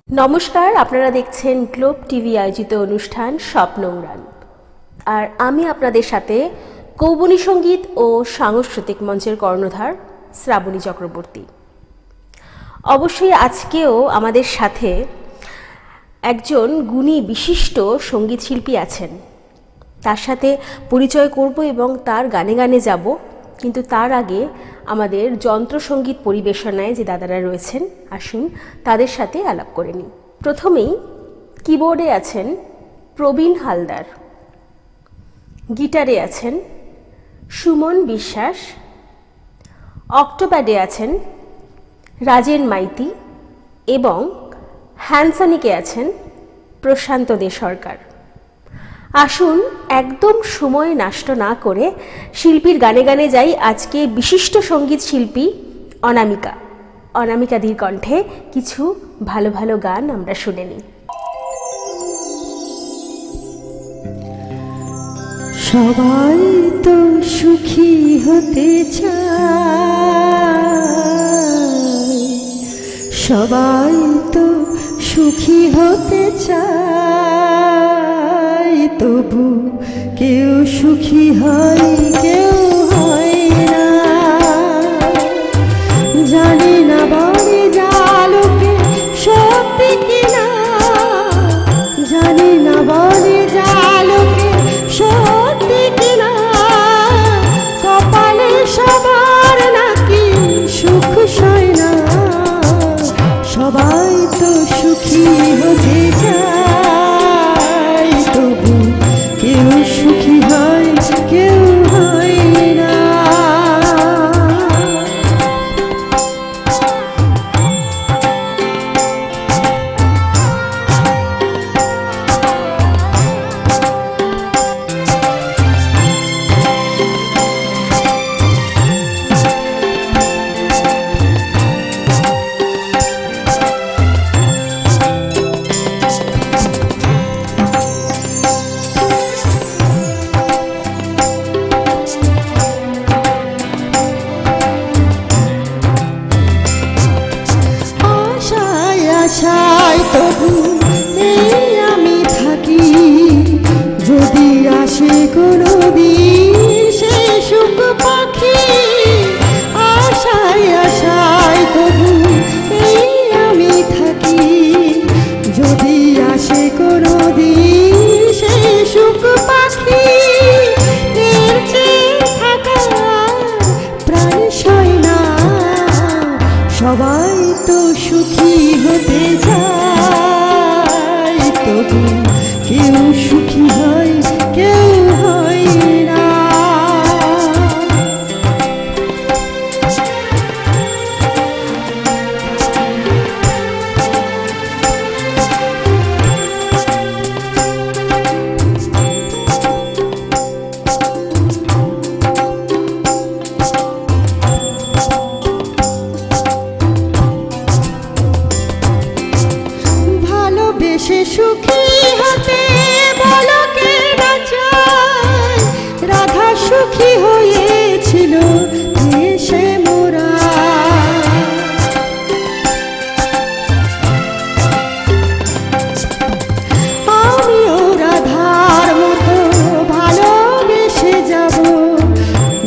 নমস্কার, আপনারা দেখছেন গ্লোব টিভি আয়োজিত অনুষ্ঠান স্বপ্ন উড়ান। আর আমি আপনাদের সাথে কৌবনী সঙ্গীত ও সাংস্কৃতিক মঞ্চের কর্ণধার শ্রাবণী চক্রবর্তী। অবশ্যই আজকেও আমাদের সাথে একজন গুণী বিশিষ্ট সঙ্গীত শিল্পী আছেন। তার সাথে পরিচয় করব এবং তার গানে গানে যাব, কিন্তু তার আগে আমাদের যন্ত্রসঙ্গীত পরিবেশনায় যে দাদারা রয়েছেন, আসুন তাদের সাথে আলাপ করে নিই। প্রথমেই কিবোর্ডে আছেন প্রবীণ হালদার, গিটারে আছেন সুমন বিশ্বাস, অক্টোপ্যাডে আছেন রাজেন মাইতি এবং হ্যান্ডসানিকে আছেন প্রশান্ত দে সরকার। আসুন একদম সময় নষ্ট না করে শিল্পীর গানে গানে যাই। আজকে বিশিষ্ট সঙ্গীত শিল্পী অনামিকাদির কণ্ঠে কিছু ভালো ভালো গান আমরা শুনে নিই। সবাই তো সুখী হতে চায়, সবাই তো সুখী হতে চায়, তবু কেউ সুখী হয় কেউ হয় না। জানি না বাড়ি জালুকে সত্যি কিনা, জানি না বাড়ি জালুকে সত্যি কিনা, কপালে সবার নাকি সুখ সয় না। সবাই তো সুখী হতে চায়, তবু কেউ সুখী হয় কেউ হয় না। আশায় তবু এই আমি থাকি, যদি আসে কোনো দিন সে সুখ পাখি। আশায় আশায় তবু এই আমি থাকি, যদি আসে কোনো দিন সে সুখ পাখি। এর চেয়ে থাকা প্রাণ সয় না, সবাই তো সুখী হতে চায়, তবু কেউ সুখী হয় কেউ হয় না। ভালোবেসে সুখী হতে বলো কে না চায়, রাধা সুখী হয়েছিল দেশে মোরা। আমিও রাধার মতো ভালোবেসে যাব,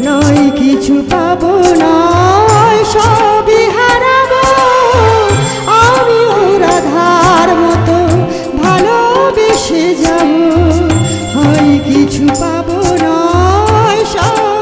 নয় কিছু পাবো নয় সবই হারাবো। আমিও রাধার মতো ভালোবেসে যাব, হয় কিছু পাবো নয় সব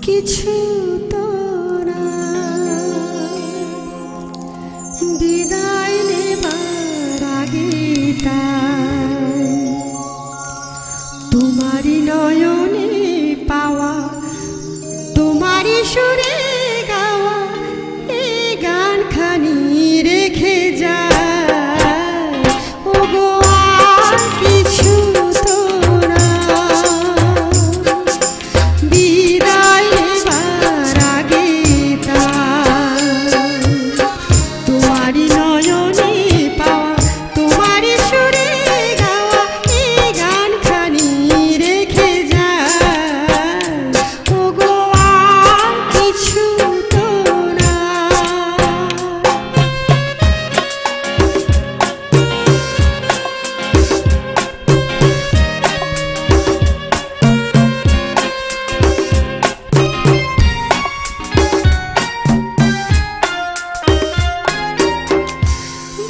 কিছু তো না, বিদায় নেবার আগে তাই তোমারই নয়নে পাওয়া, তোমারই সুরে গাওয়া এই গানখানি রেখে যায়। ওগো আর কিছু তো না, বিদায় নেবার আগে তাই তোমারই নয়নে পাওয়া, তোমারই সুরে গাওয়া এই গানখানি রেখে যায়। ওগো আর কিছু তো না।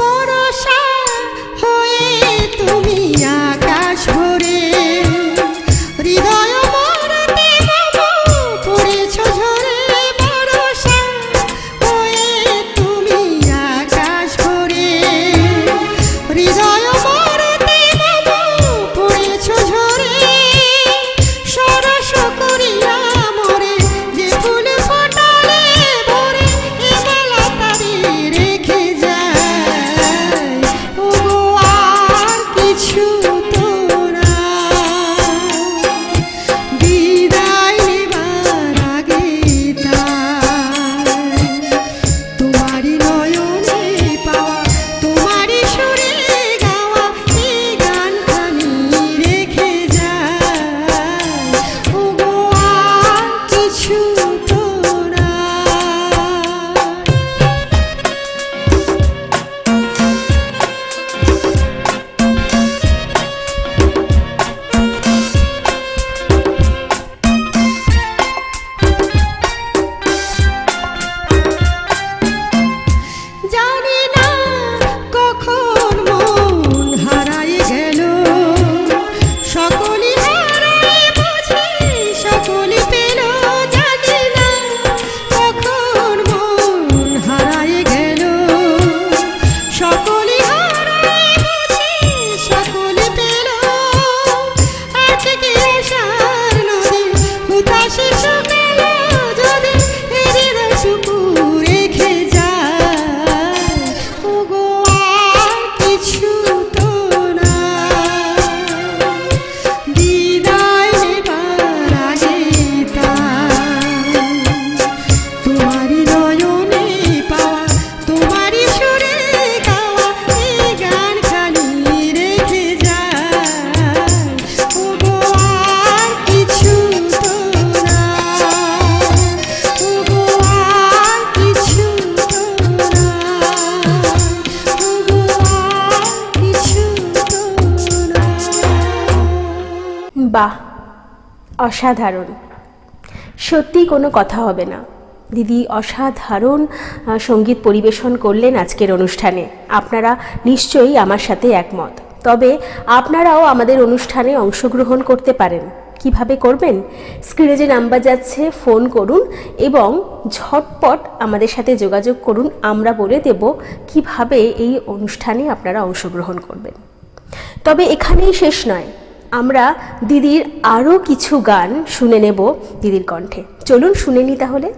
বরষা হয়ে তুমি আকাশ ভরে, হৃদয় মরতে বাবু পড়েছ ঝরে। বরষা হয়ে তুমি আকাশ ভরে, হৃদয় মরতে বাবু পড়েছ ঝরে। সরস করিয়া মরে যে ফুল ফোটালে ভরে, এ বেলা তারে রেখে যায়। ওগো আর কিছু তো না, বিদায় নেবার আগে তাই তোমারই নয়নে পাওয়া, তোমারই সুরে গাওয়া এই গানখানি রেখে যায়। ওগো আর কিছু তো না। জানি না কখন মন হারায় গেল, সকলই হারায় বুঝি সকলই পেল। জানি না কখন মন হারায় গেল, সকলই হারায় বুঝি সকলই পেল। আজকে আশার নদী হুতাশে শুকাল, যদি হৃদয়টুকু রেখে যায়। ওগো আর কিছু তো না, বিদায় নেবার আগে তাই তোমারই নয়নে পাওয়া, তোমারই সুরে গাওয়া এই গানখানি রেখে যায়। ওগো আর কিছু তো না, ওগো আর কিছু তো না, ওগো আর কিছু তো না। বাহ, অসাধারণ। সত্যি কোনো কথা হবে না, দিদি অসাধারণ সঙ্গীত পরিবেশন করলেন আজকের অনুষ্ঠানে। আপনারা নিশ্চয়ই আমার সাথে একমত। তবে আপনারাও আমাদের অনুষ্ঠানে অংশগ্রহণ করতে পারেন। কিভাবে করবেন? স্ক্রিনে যে নাম্বার যাচ্ছে ফোন করুন এবং ঝটপট আমাদের সাথে যোগাযোগ করুন। আমরা বলে দেব কিভাবে এই অনুষ্ঠানে আপনারা অংশগ্রহণ করবেন। তবে এখানেই শেষ নয়, আমরা দিদির আরও কিছু গান শুনে নেব দিদির কণ্ঠে। চলুন শুনে নিই তাহলে।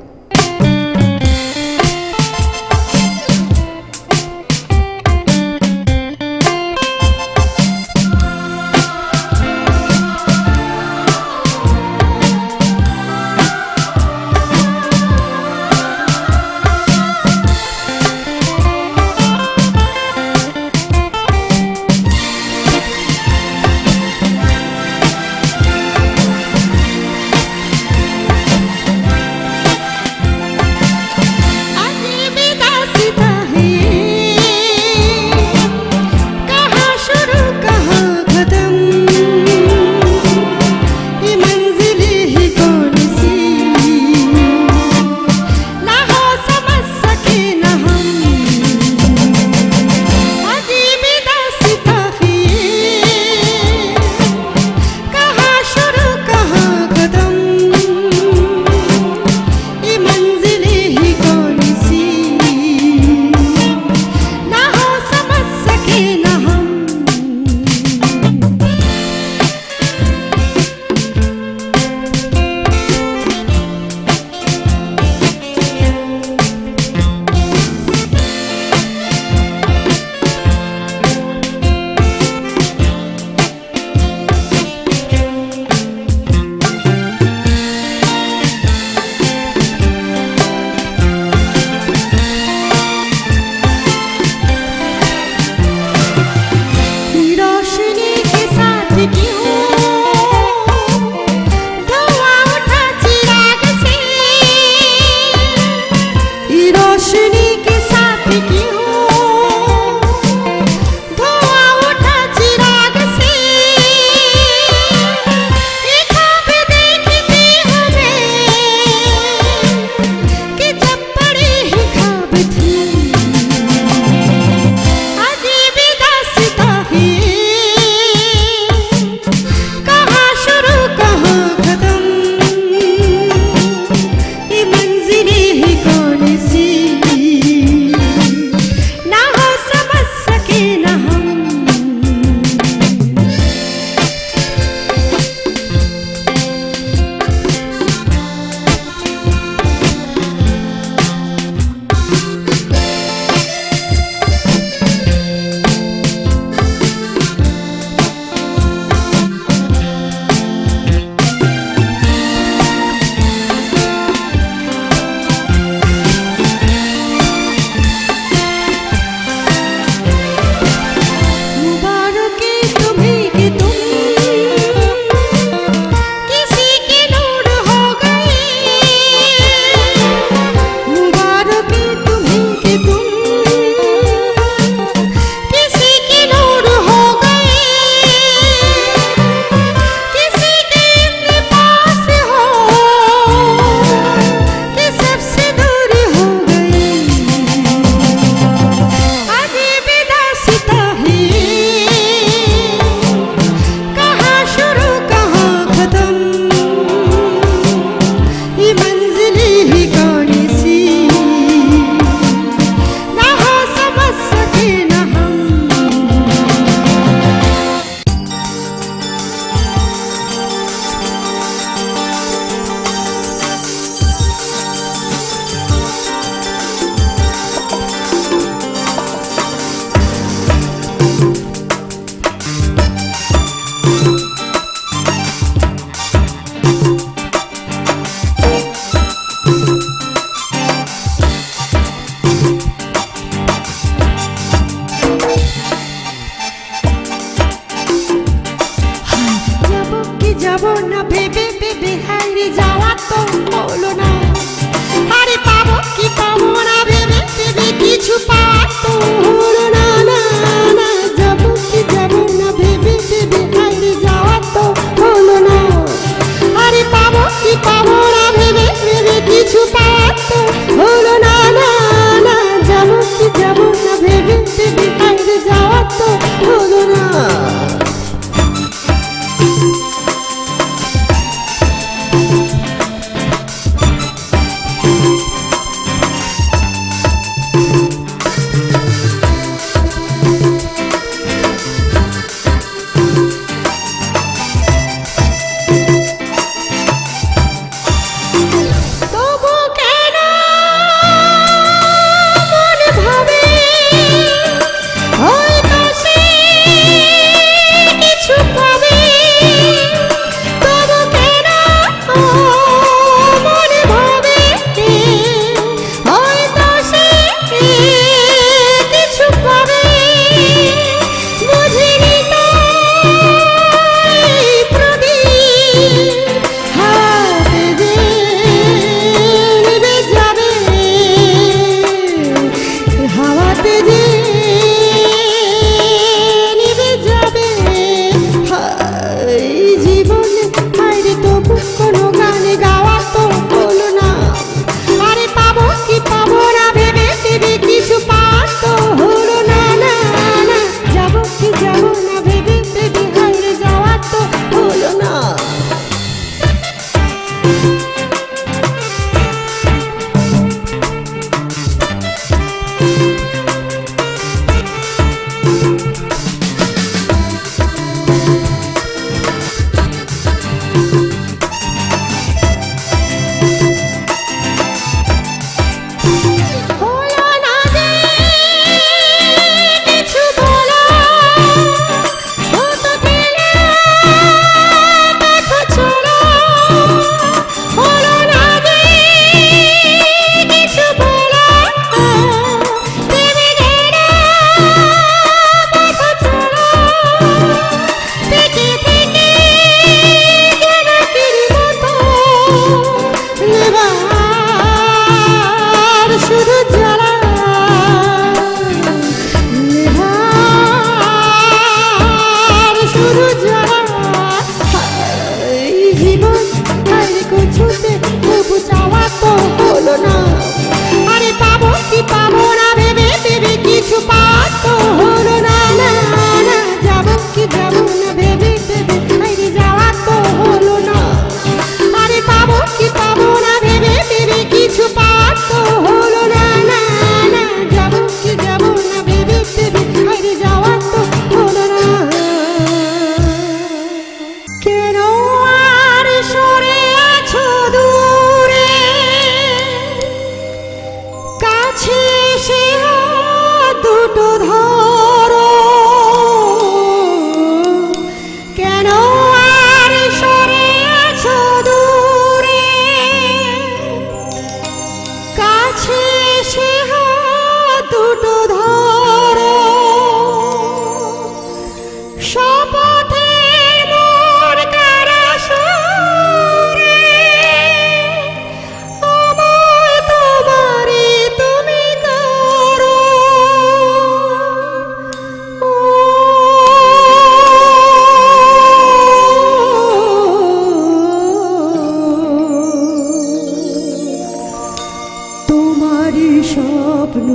তোমারই স্বপ্ন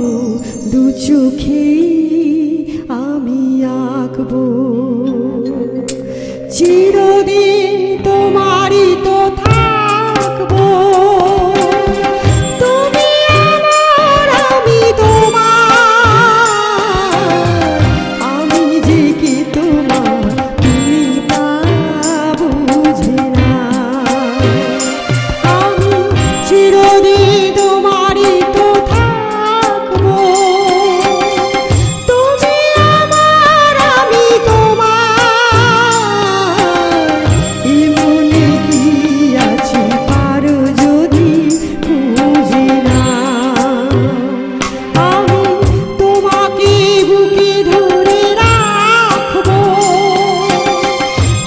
দু চোখে আমি আঁকবো, চিরদিন তোমারই তো থাকবো। তুমি আমার, আমি তোমার, আমি যে কি তোমার তুমি তা বুঝে না। আমি চিরদিন তোমারই তো থাকবো, তুমি আমার, আমি তোমার, এই মনে কি আছে পারো যদি বুঝে না। আমি তোমাকে বুকে ধরে রাখবো,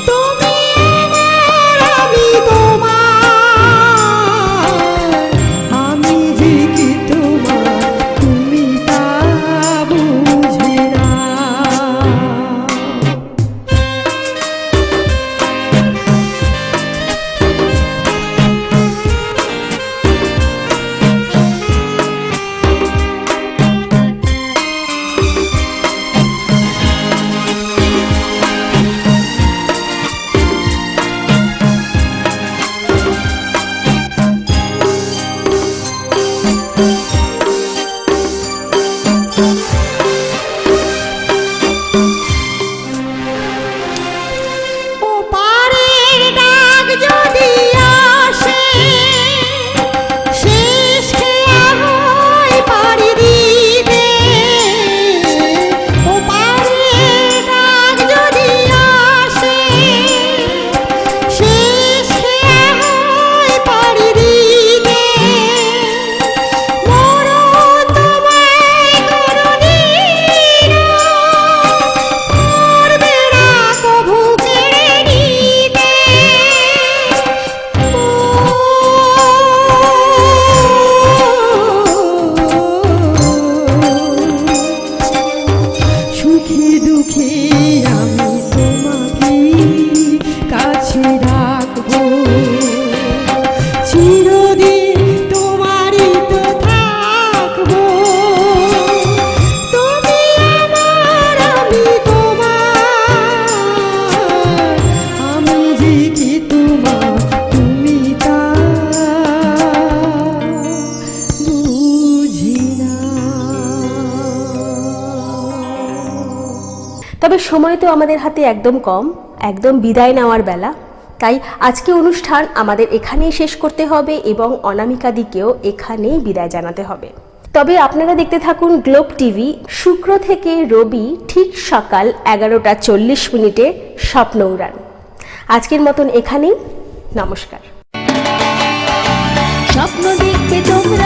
তুমি আমার, আমি তোমার, আমি যে কি তোমার তুমি তা বুঝে না। ও পারের ডাক যদি আসে, শেষ খেয়া হয় পাড়ি দিতে। ও পারের ডাক যদি আসে, শেষ খেয়া হয় পাড়ি দিতে। মরণ তোমায় কোনদিনও পারবে না কভু কেড়ে নিতে। সুখে দুঃখে আমি তোমাকে কাছে রাখবো, চিরদিন তোমারই তো থাকবো। তুমি আমার, আমি তোমার, আমি যে কি তোমার তুমি তা বুঝি না। তবে সময় তো আমাদের হাতে একদম কম, একদম বিদায় নেওয়ার বেলা। তাই আজকে অনুষ্ঠান আমাদের এখানেই শেষ করতে হবে এবং অনামিকাদিকেও এখানেই বিদায় জানাতে হবে। তবে আপনারা দেখতে থাকুন গ্লোব টিভি, শুক্র থেকে রবি ঠিক সকাল 11:40 স্বপ্ন উড়ান। আজকের মতন এখানেই, নমস্কার। স্বপ্ন দেখবে তোমরা